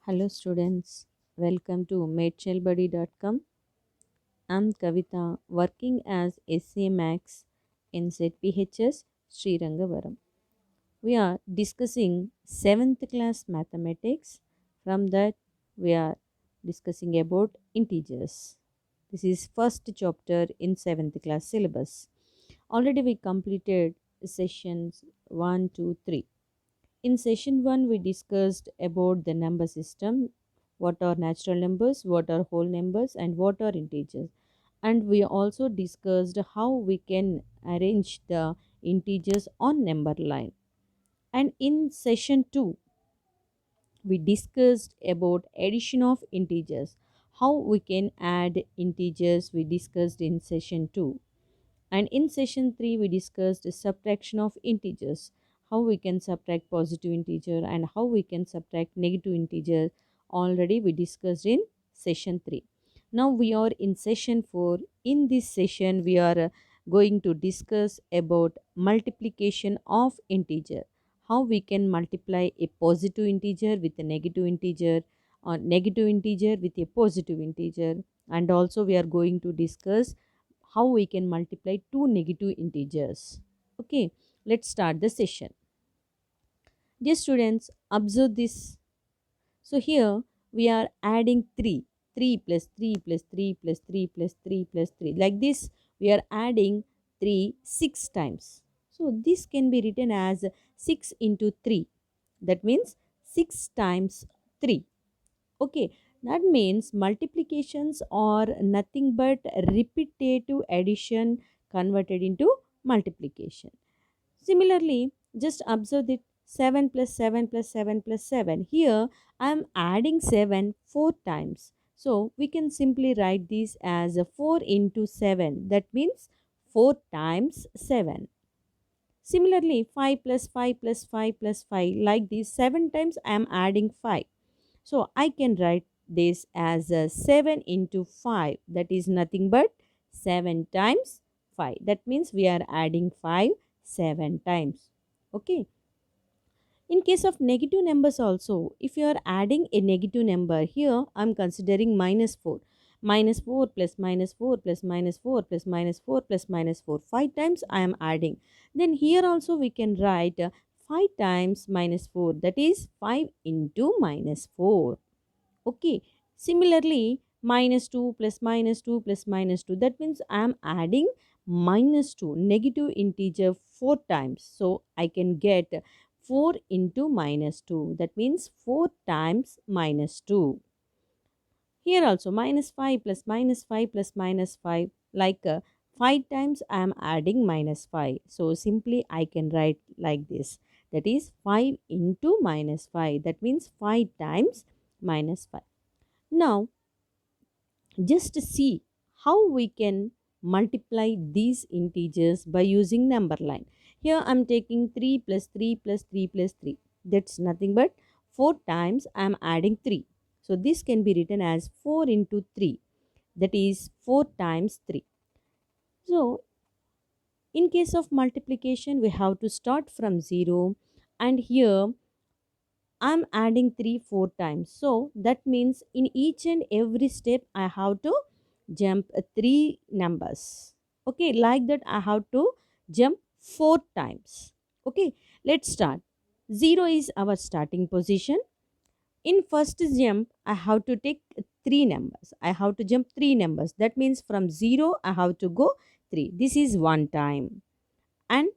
Hello students, welcome to matechellbuddy.com. I'm Kavita, working as SA Max in ZPHS Srirangavaram. We are discussing 7th class mathematics. From that, we are discussing about integers. This is first chapter in 7th class syllabus. Already we completed sessions 1, 2, 3. In session 1, we discussed about the number system, what are natural numbers, what are whole numbers, and what are integers. And we also discussed how we can arrange the integers on number line. And in session 2, we discussed about addition of integers, how we can add integers we discussed in session 2. And in session 3, we discussed the subtraction of integers, how we can subtract positive integer and how we can subtract negative integer. Already we discussed in session 3. Now we are in session 4. In this session, we are going to discuss about multiplication of integer, how we can multiply a positive integer with a negative integer or negative integer with a positive integer. And also we are going to discuss how we can multiply two negative integers. Okay, let's start the session. Dear students, observe this. So here we are adding 3. 3 plus 3 plus 3 plus 3 plus 3 plus 3. Like this, we are adding 3 6 times. So this can be written as 6 into 3. That means 6 times 3. Okay, that means multiplications are nothing but repetitive addition converted into multiplication. Similarly, just observe that 7 plus 7 plus 7 plus 7. Here I am adding 7 4 times. So we can simply write this as a 4 into 7. That means 4 times 7. Similarly, 5 plus 5 plus 5 plus 5. Like this, 7 times I am adding 5. So I can write this as a 7 into 5. That is nothing but 7 times 5. That means we are adding 5 7 times. Okay. In case of negative numbers also, if you are adding a negative number, here I am considering minus 4. Minus 4 plus minus 4 plus minus 4 plus minus 4 plus minus 4. 5 times I am adding. Then here also we can write 5 times minus 4. That is 5 into minus 4. Okay. Similarly, minus 2 plus minus 2 plus minus 2. That means I am adding minus 2, negative integer 4 times. So I can get 4 into minus 2. That means 4 times minus 2. Here also minus 5 plus minus 5 plus minus 5. Like 5 times I am adding minus 5. So simply I can write like this. That is 5 into minus 5. That means 5 times minus 5. Now, just see how we can multiply these integers by using number line. Here I am taking 3 plus 3 plus 3 plus 3. That's nothing but 4 times I am adding 3. So this can be written as 4 into 3. That is 4 times 3. So in case of multiplication, we have to start from 0, and here I'm adding 3 4 times. So that means in each and every step I have to jump 3 numbers. Okay, like that I have to jump 4 times. Okay, let's start. 0 is our starting position. In first jump I have to take 3 numbers. I have to jump 3 numbers. That means from 0 I have to go 3. This is one time. And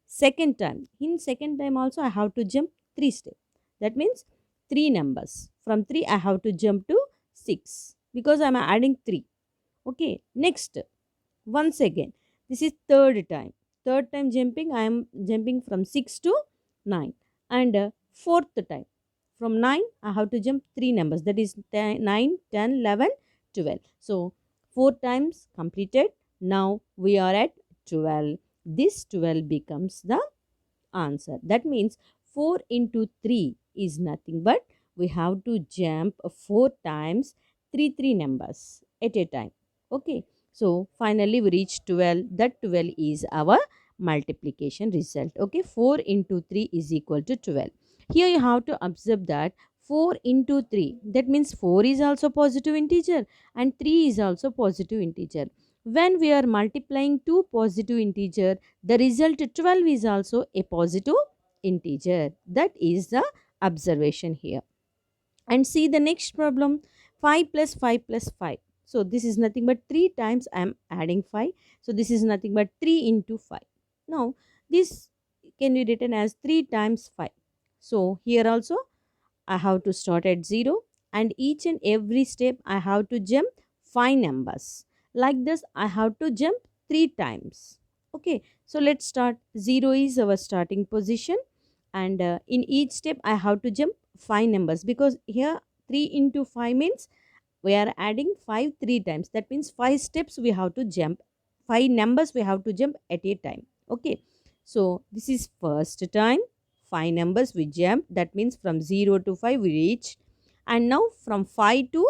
second time, in second time also I have to jump 3 steps. That means 3 numbers. From 3 I have to jump to 6 because I am adding 3. Okay, next, once again, this is third time. Third time jumping, I am jumping from 6 to 9. And fourth time, from 9 I have to jump 3 numbers. That is 10, 9, 10, 11, 12. So 4 times completed. Now we are at 12. This 12 becomes the answer. That means 4 into 3 is nothing but we have to jump 4 times 3 numbers at a time. Okay. So finally we reach 12. That 12 is our multiplication result. Okay. 4 into 3 is equal to 12. Here you have to observe that 4 into 3, that means 4 is also positive integer and 3 is also positive integer. When we are multiplying two positive integer, the result 12 is also a positive integer. That is the observation here. And see the next problem, 5 plus 5 plus 5. So this is nothing but 3 times I am adding 5. So this is nothing but 3 into 5. Now this can be written as 3 times 5. So here also I have to start at 0, and each and every step I have to jump 5 numbers. Like this I have to jump 3 times. Okay, so let's start. 0 is our starting position, and in each step I have to jump 5 numbers, because here 3 into 5 means we are adding 5 3 times. That means 5 steps we have to jump, 5 numbers we have to jump at a time. Okay, so this is first time 5 numbers we jump, that means from 0 to 5 we reach. And now from 5 to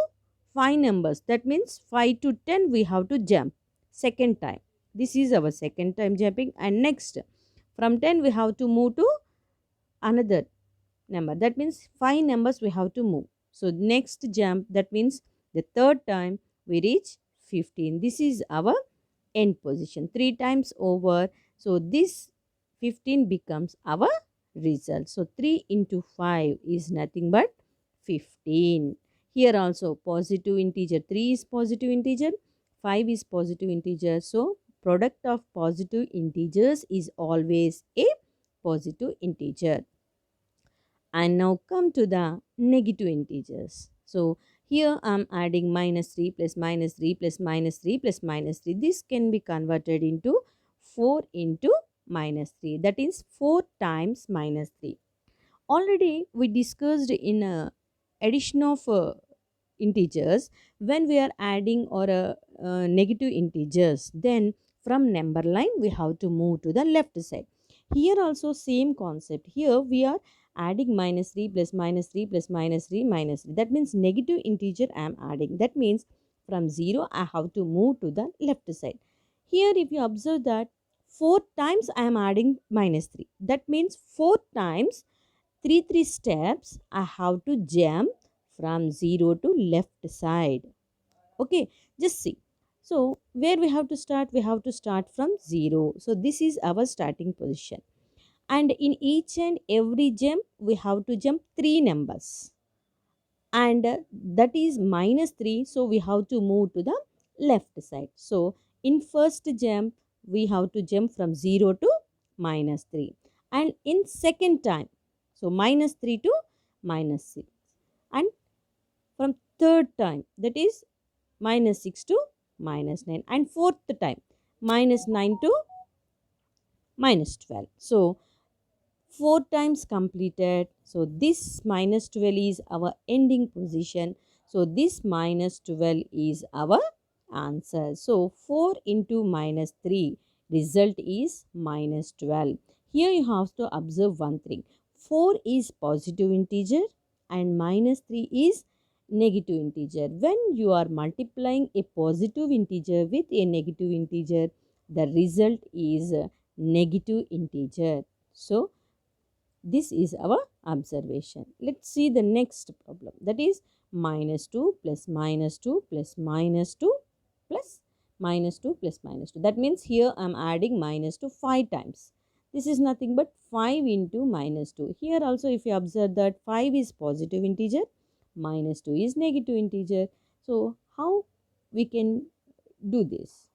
5 numbers, that means 5 to 10 we have to jump second time. This is our second time jumping. And next from 10 we have to move to another number, that means 5 numbers we have to move. So next jump, that means the third time we reach 15. This is our end position, 3 times over. So this 15 becomes our result. So 3 into 5 is nothing but 15. Here also positive integer, 3 is positive integer, 5 is positive integer. So product of positive integers is always a positive integer. And now come to the negative integers. So here I'm adding minus 3 plus minus 3 plus minus 3 plus minus 3. This can be converted into 4 into minus 3. That is 4 times minus 3. Already we discussed in addition of integers, when we are adding or negative integers, then from number line we have to move to the left side. Here also same concept. Here we are adding minus 3 plus minus 3 plus minus 3 minus 3. That means negative integer I am adding. That means from 0 I have to move to the left side. Here if you observe that 4 times I am adding minus 3. That means 4 times 3 steps I have to jump from 0 to left side. Okay, just see. So where we have to start? We have to start from 0. So this is our starting position. And in each and every jump, we have to jump 3 numbers. And that is minus 3. So we have to move to the left side. So in first jump, we have to jump from 0 to minus 3. And in second time, so minus 3 to minus 6. And from third time, that is minus 6 to minus 9. And fourth time, minus 9 to minus 12. So 4 times completed. So this minus 12 is our ending position. So this minus 12 is our answer. So 4 into minus 3, result is minus 12. Here you have to observe one thing. 4 is positive integer and minus 3 is negative integer. When you are multiplying a positive integer with a negative integer, the result is a negative integer. So this is our observation. Let's see the next problem. That is minus 2 plus minus 2 plus minus 2 plus minus 2 plus minus 2. That means here I am adding minus 2 5 times. This is nothing but 5 into minus 2. Here also if you observe that 5 is positive integer, minus 2 is negative integer. So how we can do this?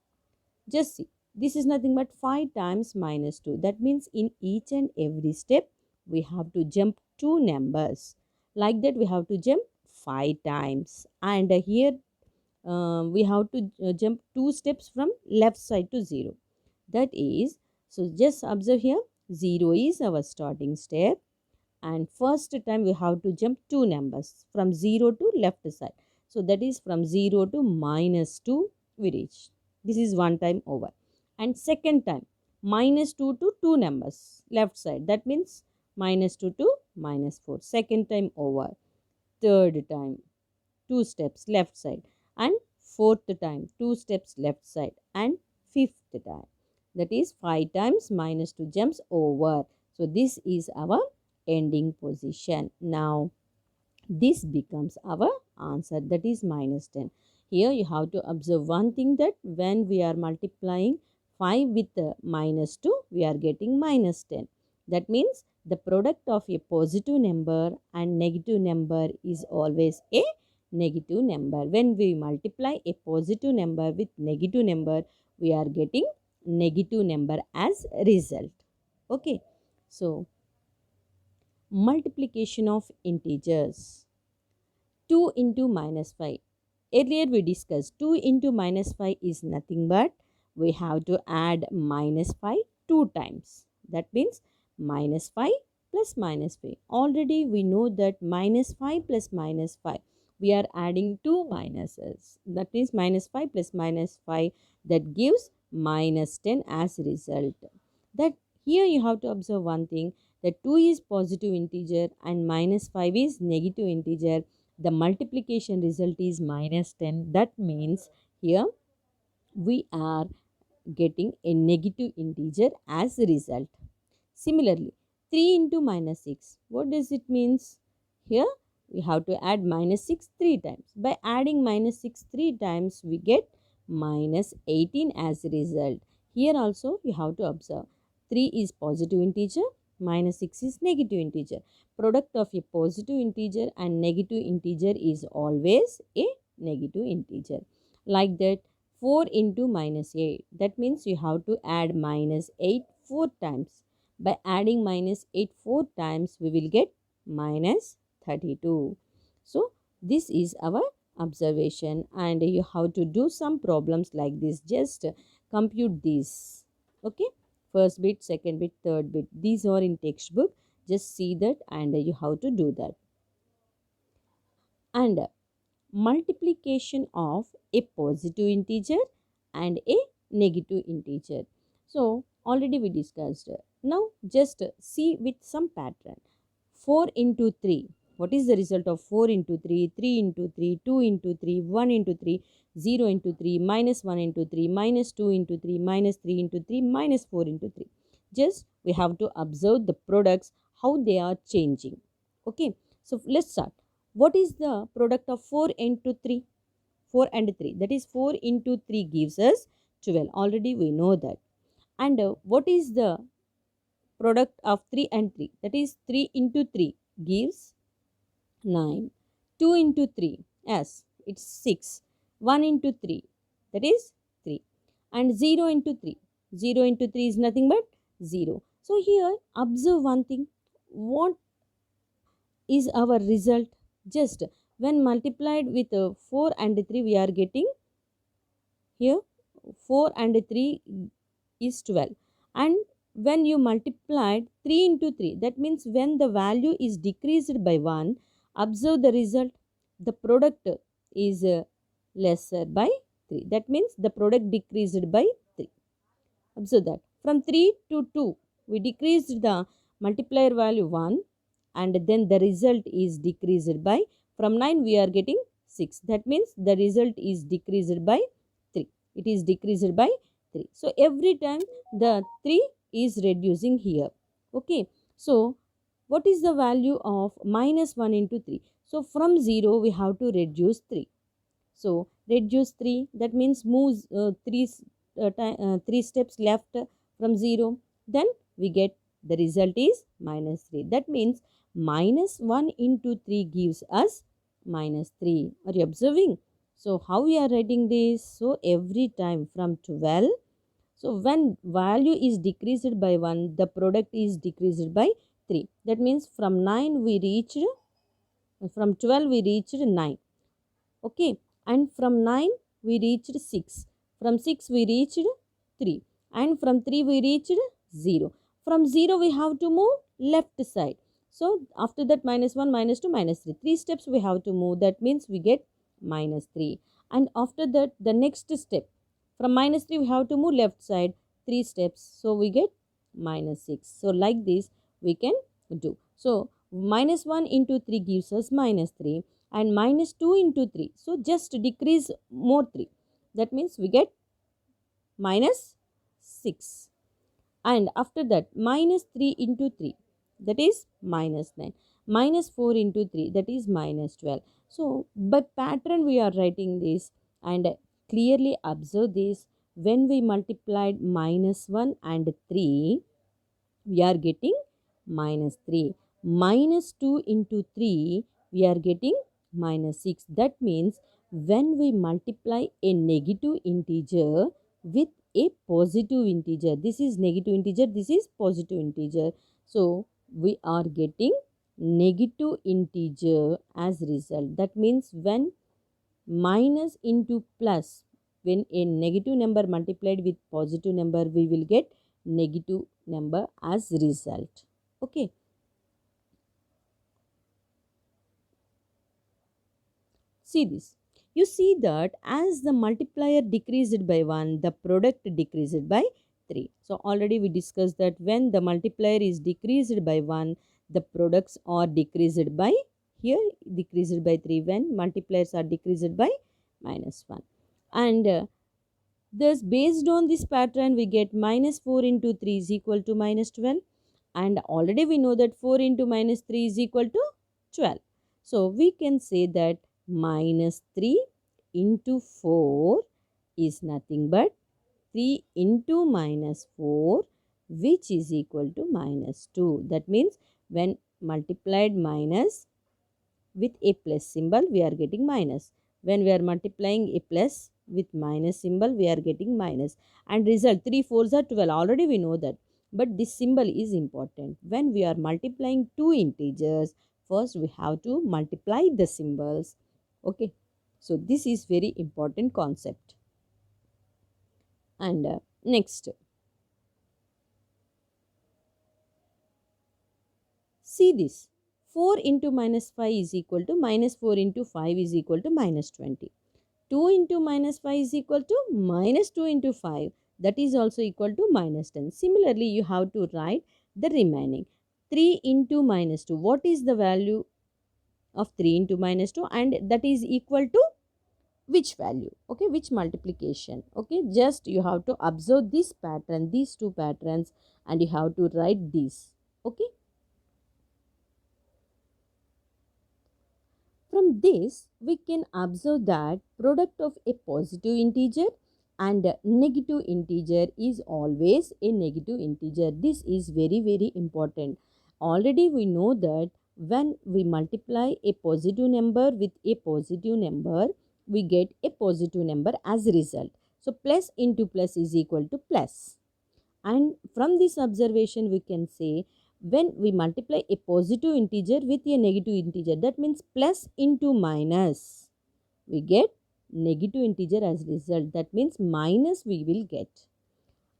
Just see. This is nothing but 5 times minus 2. That means in each and every step, we have to jump 2 numbers. Like that, we have to jump 5 times. And here, we have to jump 2 steps from left side to 0. That is, so just observe here, 0 is our starting step. And first time, we have to jump 2 numbers from 0 to left side. So that is from 0 to minus 2, we reach. This is one time over. And second time, minus 2 to 2 numbers left side. That means minus 2 to minus 4. Second time over. Third time, 2 steps left side. And fourth time, 2 steps left side. And fifth time, that is 5 times minus 2 jumps over. So this is our ending position. Now This becomes our answer, that is minus 10. Here you have to observe one thing, that when we are multiplying 5 with minus 2, we are getting minus 10. That means the product of a positive number and negative number is always a negative number. When we multiply a positive number with negative number, we are getting negative number as result. Okay, so multiplication of integers. 2 into minus 5. Earlier we discussed 2 into minus 5 is nothing but we have to add minus 5 two times. That means minus 5 plus minus 5. Already we know that minus 5 plus minus 5. We are adding two minuses. That means minus 5 plus minus 5, that gives minus 10 as result. That here you have to observe one thing, that 2 is positive integer and minus 5 is negative integer. The multiplication result is minus 10. That means here we are getting a negative integer as a result. Similarly, 3 into minus 6. What does it means? Here we have to add minus 6 three times. By adding minus 6 three times, we get minus 18 as a result. Here also you have to observe 3 is positive integer, minus 6 is negative integer. Product of a positive integer and negative integer is always a negative integer. Like that, 4 into minus 8. That means you have to add minus 8 four times. By adding minus 8 four times, we will get minus 32. So, this is our observation, and you have to do some problems like this. Just compute these. Okay. First bit, second bit, third bit. These are in textbook. Just see that and you have to do that. And multiplication of a positive integer and a negative integer. So already we discussed. Now just see with some pattern. 4 into 3. What is the result of 4 into 3? 3 into 3, 2 into 3, 1 into 3, 0 into 3, minus 1 into 3, minus 2 into 3, minus 3 into 3, minus 4 into 3. Just we have to observe the products, how they are changing. Okay, so let's start. What is the product of 4 into 3? 4 and 3. That is 4 into 3 gives us 12. Already we know that. And what is the product of 3 and 3? That is 3 into 3 gives 9. 2 into 3. Yes, it's 6. 1 into 3. That is 3. And 0 into 3. 0 into 3 is nothing but 0. So here observe one thing. What is our result? Just when multiplied with 4 and 3, we are getting here 4 and 3 is 12. And when you multiplied 3 into 3, that means when the value is decreased by 1, observe the result. The product is lesser by 3. That means the product decreased by 3. Observe that. From 3 to 2, we decreased the multiplier value 1, and then the result is decreased by, from 9 we are getting 6. That means the result is decreased by 3. It is decreased by 3. So every time the 3 is reducing here. Okay. So what is the value of minus 1 into 3? So from 0 we have to reduce 3. So reduce 3, that means moves 3 steps left from 0. Then we get the result is minus 3. That means minus 1 into 3 gives us minus 3. Are you observing? So how we are writing this? So every time from 12. So when value is decreased by 1, the product is decreased by 3. That means from 9 we reached, from 12 we reached 9. Okay, and from 9 we reached 6, from 6 we reached 3, and from 3 we reached 0. From 0 we have to move left side. So after that minus 1, minus 2, minus 3, 3 steps we have to move. That means we get minus 3. And after that the next step, from minus 3 we have to move left side 3 steps, so we get minus 6. So like this we can do. So minus 1 into 3 gives us minus 3, and minus 2 into 3. So just decrease more 3. That means we get minus 6. And after that minus 3 into 3, that is minus 9. minus 4 into 3, that is minus 12. So by pattern we are writing this, and clearly observe this. When we multiplied minus 1 and 3, we are getting minus 3. Minus 2 into 3, we are getting minus 6. That means when we multiply a negative integer with a positive integer, this is negative integer, this is positive integer. So we are getting negative integer as result. That means when minus into plus, when a negative number multiplied with positive number, we will get negative number as result. Okay. See this. You see that as the multiplier decreased by 1, the product decreased by 3. So already we discussed that when the multiplier is decreased by 1, the products are decreased by, here decreased by 3, when multipliers are decreased by minus 1. And thus based on this pattern we get minus 4 into 3 is equal to minus 12, and already we know that 4 into minus 3 is equal to 12. So we can say that minus 3 into 4 is nothing but 3 into minus 4, which is equal to minus 2. That means when multiplied minus with a plus symbol, we are getting minus. When we are multiplying a plus with minus symbol, we are getting minus. And result 3 4s are 12. Already we know that. But this symbol is important. When we are multiplying two integers, first we have to multiply the symbols. Okay. So this is very important concept. And next, see this. 4 into minus 5 is equal to minus 4 into 5 is equal to minus 20. 2 into minus 5 is equal to minus 2 into 5. That is also equal to minus 10. Similarly, you have to write the remaining. 3 into minus 2. What is the value of 3 into minus 2? And that is equal to which value? Okay, which multiplication? Okay, just you have to observe this pattern, these two patterns, and you have to write this. Okay. From this, we can observe that product of a positive integer and a negative integer is always a negative integer. This is very, very important. Already we know that when we multiply a positive number with a positive number, we get a positive number as a result. So plus into plus is equal to plus. And from this observation, we can say when we multiply a positive integer with a negative integer, that means plus into minus, we get negative integer as result. That means minus we will get.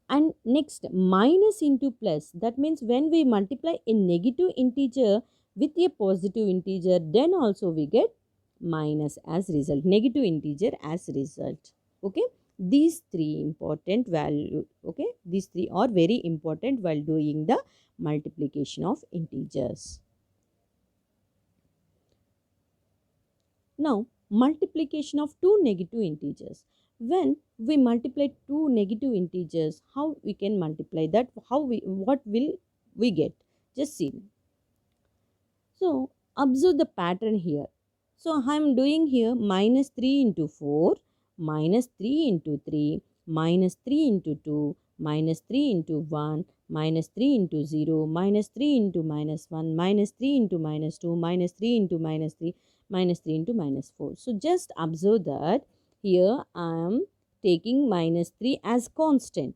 And next, minus into plus, that means when we multiply a negative integer with a positive integer, then also we get minus as result, negative integer as result. Okay, these three important value, okay, these three are very important while doing the multiplication of integers. Now, multiplication of two negative integers. When we multiply two negative integers, how we can multiply that? What will we get? Just see. So, observe the pattern here. So, I am doing here minus 3 into 4, minus 3 into 3, minus 3 into 2, minus 3 into 1, minus 3 into 0, minus 3 into minus 1, minus 3 into minus 2, minus 3 into minus 3, minus 3 into minus 4. So, just observe that here I am taking minus 3 as constant.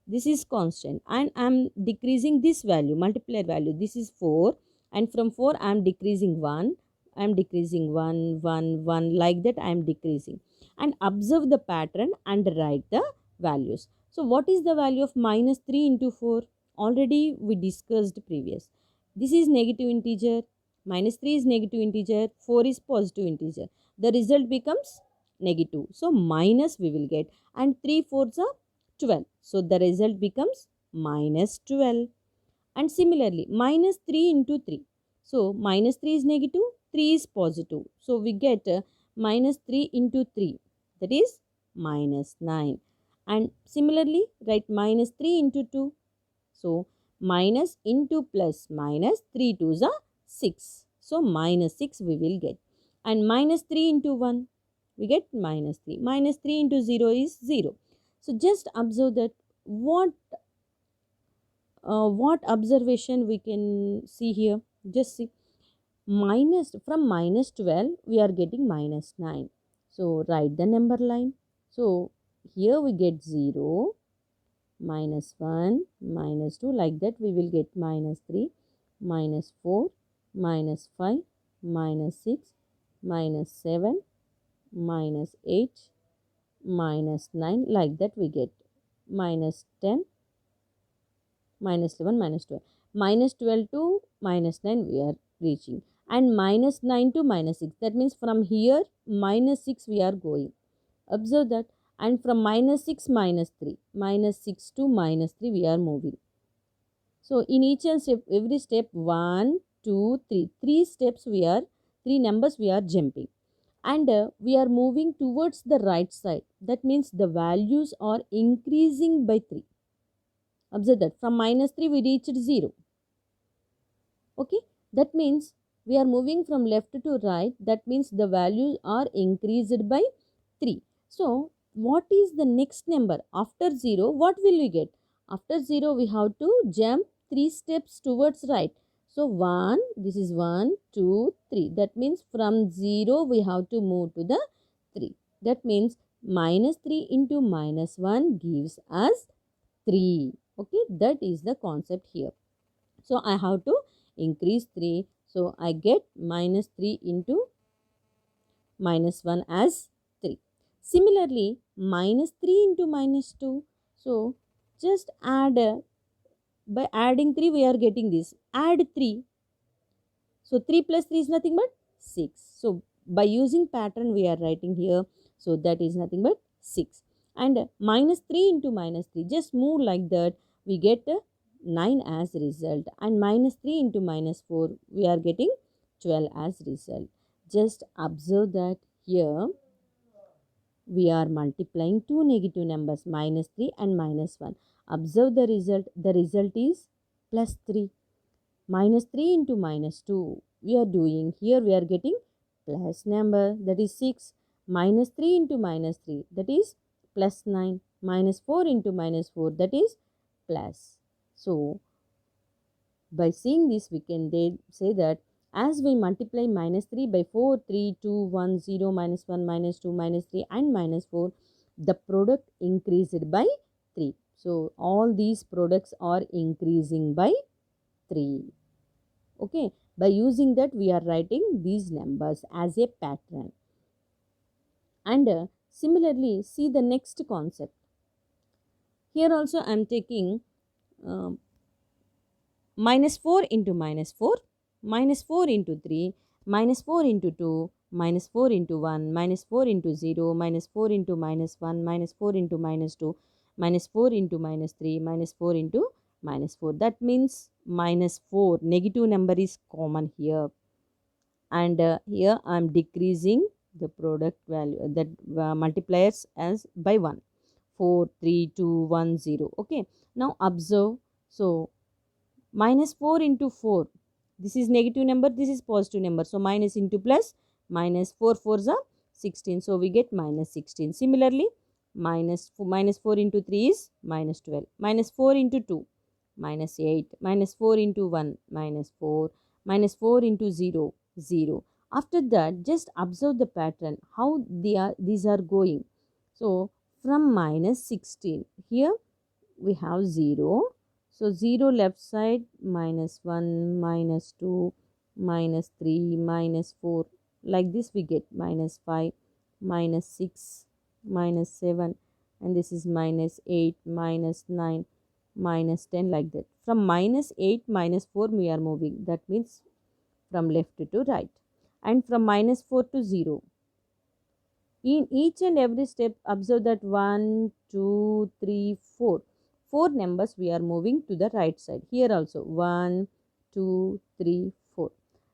This is constant, and I am decreasing this value, multiplier value. This is 4, and from 4 I am decreasing 1. I am decreasing 1, 1, 1, like that I am decreasing. And observe the pattern and write the values. So what is the value of minus 3 into 4? Already we discussed previous. This is negative integer. Minus 3 is negative integer. 4 is positive integer. The result becomes negative. So minus we will get. And 3 fourths are 12. So the result becomes minus 12. And similarly, minus 3 into 3. So minus 3 is negative, 3 is positive. So we get minus 3 into 3. That is minus 9. And similarly, write minus 3 into 2. So minus into plus minus, 3 2s are 6. So minus 6 we will get. And minus 3 into 1, we get minus 3. Minus 3 into 0 is 0. So just observe that what observation we can see here. Just see, minus, from minus 12 we are getting minus 9. So write the number line. So here we get 0, minus 1, minus 2, like that we will get minus 3, minus 4, minus 5, minus 6, minus 7, minus 8, minus 9, like that we get minus 10, minus 11, minus 12. Minus 12 to minus 9 we are reaching. And minus 9 to minus 6. That means from here minus 6 we are going. Observe that. And from minus 6, minus 3. Minus 6 to minus 3 we are moving. So in each and step, every step 1, 2, 3. 3 steps we are, 3 numbers we are jumping. And we are moving towards the right side. That means the values are increasing by 3. Observe that from minus 3 we reached 0. Okay, that means we are moving from left to right. That means the values are increased by 3. So what is the next number after 0? What will we get? After 0 we have to jump 3 steps towards right. So 1, this is 1, 2, 3. That means from 0 we have to move to the 3. That means minus 3 into minus 1 gives us 3. Okay, that is the concept here. So I have to increase 3. So I get minus 3 into minus 1 as 3. Similarly, minus 3 into minus 2. So just add, by adding 3 we are getting this. Add 3. So 3 plus 3 is nothing but 6. So by using pattern we are writing here. So that is nothing but 6. And minus 3 into minus 3. Just move like that. We get 9 as result. And minus 3 into minus 4. We are getting 12 as result. Just observe that here we are multiplying two negative numbers, minus 3 and minus 1. Observe the result. The result is plus 3. Minus 3 into minus 2 we are doing. Here we are getting plus number, that is 6. Minus 3 into minus 3, that is plus 9. Minus 4 into minus 4, that is plus. So by seeing this we can say that as we multiply minus 3 by 4, 3, 2, 1, 0, minus 1, minus 2, minus 3 and minus 4, the product increased by 3. So all these products are increasing by 3. Okay, by using that we are writing these numbers as a pattern. And similarly, see the next concept. Here also I am taking minus 4 into minus 4, minus 4 into 3, minus 4 into 2, minus 4 into 1, minus 4 into 0, minus 4 into minus 1, minus 4 into minus 2, minus 4 into minus 3, minus 4 into minus 4. That means minus 4, negative number is common here. And here I am decreasing the product value, that multipliers as by 1. 4, 3, 2, 1, 0. Okay, now observe. So minus 4 into 4, this is negative number, this is positive number. So minus into plus, minus 4 4s are 16. So we get minus 16. Similarly, minus 4 into 3 is minus 12. Minus 4 into 2, minus 8. Minus 4 into 1, minus 4. Minus 4 into 0, 0. After that, just observe the pattern, how these are going. So from minus 16, here we have 0. So 0 left side, minus 1, minus 2, minus 3, minus 4. Like this we get minus 5, minus 6, minus 7. And this is minus 8, minus 9, minus 10, like that. From minus 8, minus 4 we are moving. That means from left to right. And from minus 4 to 0. In each and every step, observe that 1, 2, 3, 4. 4 numbers we are moving to the right side. Here also 1, 2, 3, 4.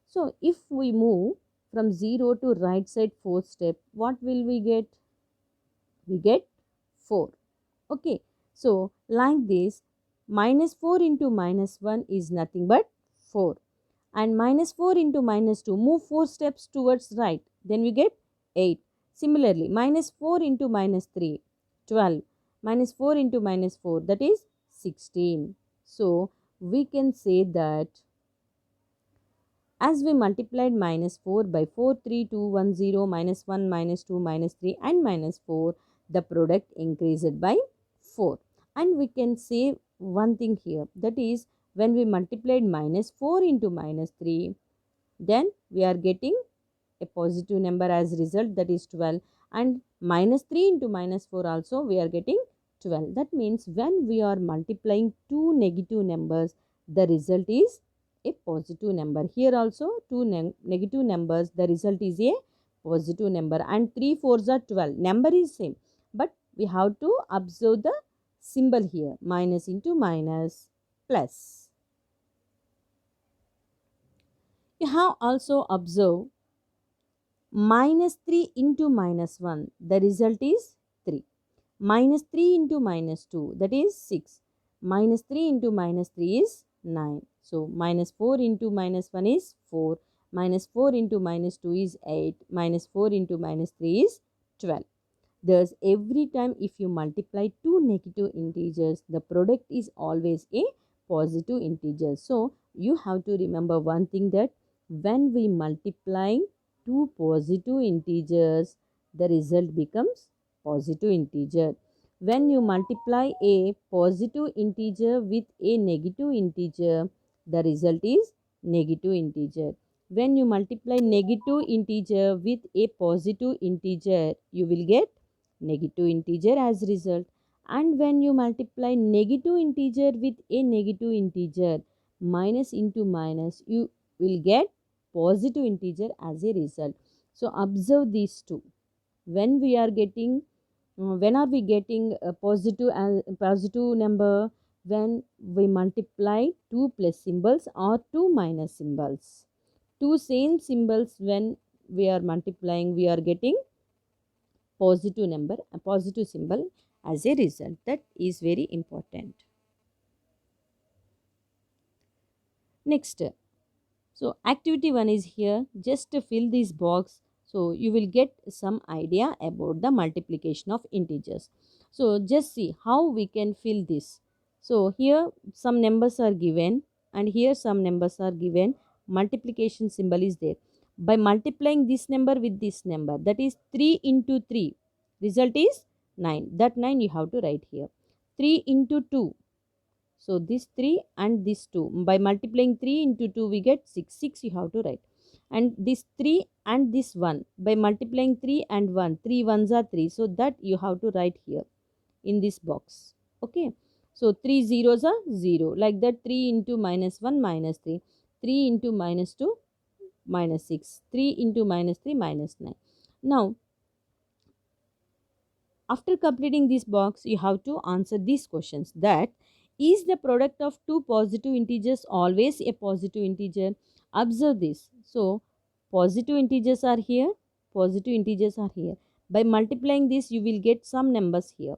So if we move from 0 to right side 4th step, what will we get? We get 4. Okay. So like this, minus 4 into minus 1 is nothing but 4. And minus 4 into minus 2, move 4 steps towards right, then we get 8. Similarly, minus 4 into minus 3, 12. Minus 4 into minus 4, that is 16. So we can say that as we multiplied minus 4 by 4, 3, 2, 1, 0, minus 1, minus 2, minus 3 and minus 4, the product increased by 4. And we can say one thing here, that is when we multiplied minus 4 into minus 3, then we are getting a positive number as result, that is 12. And minus 3 into minus 4 also we are getting 12. That means when we are multiplying two negative numbers, the result is a positive number. Here also two negative numbers, the result is a positive number. And 3 fours are 12, number is same, but we have to observe the symbol here, minus into minus plus. You have also observed minus 3 into minus 1, the result is 3. Minus 3 into minus 2, that is 6. Minus 3 into minus 3 is 9. So minus 4 into minus 1 is 4. Minus 4 into minus 2 is 8. Minus 4 into minus 3 is 12. Thus, every time if you multiply two negative integers, the product is always a positive integer. So, you have to remember one thing, that when we multiply two positive integers, the result becomes positive integer. When you multiply a positive integer with a negative integer, the result is negative integer. When you multiply negative integer with a positive integer, you will get negative integer as result. And when you multiply negative integer with a negative integer, minus into minus, you will get positive integer as a result. So observe these two. When we are getting when are we getting a positive number? When we multiply two plus symbols or two minus symbols. Two same symbols, when we are multiplying, we are getting positive number, a positive symbol as a result. That is very important. Next, so activity 1 is here. Just to fill this box, so you will get some idea about the multiplication of integers. So just see how we can fill this. So here some numbers are given and here some numbers are given. Multiplication symbol is there. By multiplying this number with this number, that is 3 into 3, result is 9. That 9 you have to write here. 3 into 2, so this 3 and this 2. By multiplying 3 into 2, we get 6. 6 you have to write. And this 3 and this 1. By multiplying 3 and 1, 3 ones are 3. So that you have to write here in this box. Okay. So 3 zeros are 0. Like that, 3 into minus 1, minus 3. 3 into minus 2, minus 6. 3 into minus 3, minus 9. Now, after completing this box, you have to answer these questions. That is the product of two positive integers always a positive integer? Observe this. So, positive integers are here, positive integers are here. By multiplying this, you will get some numbers here.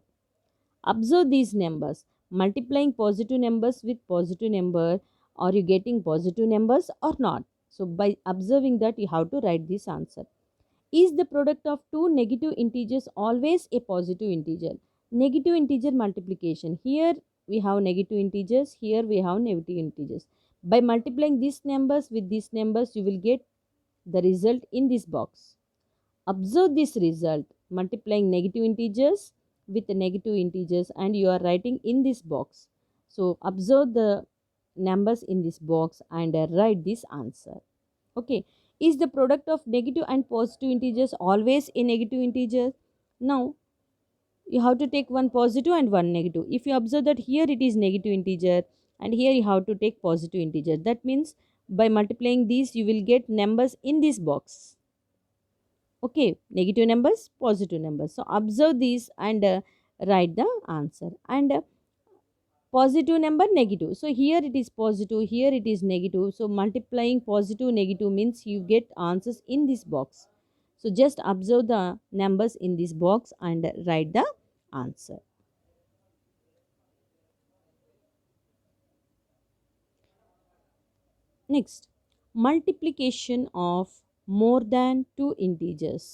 Observe these numbers. Multiplying positive numbers with positive number, are you getting positive numbers or not? So, by observing that, you have to write this answer. Is the product of two negative integers always a positive integer? Negative integer multiplication. Here we have negative integers, here we have negative integers. By multiplying these numbers with these numbers, you will get the result in this box. Observe this result, multiplying negative integers with the negative integers, and you are writing in this box. So observe the numbers in this box and write this answer. Okay. Is the product of negative and positive integers always a negative integer? Now, you have to take one positive and one negative. If you observe that here it is negative integer and here you have to take positive integer. That means by multiplying these, you will get numbers in this box. Okay. Negative numbers, positive numbers. So, observe these and write the answer. And positive number, negative. So here it is positive, here it is negative. So multiplying positive negative means you get answers in this box. So just observe the numbers in this box and write the answer. Next, multiplication of more than two integers.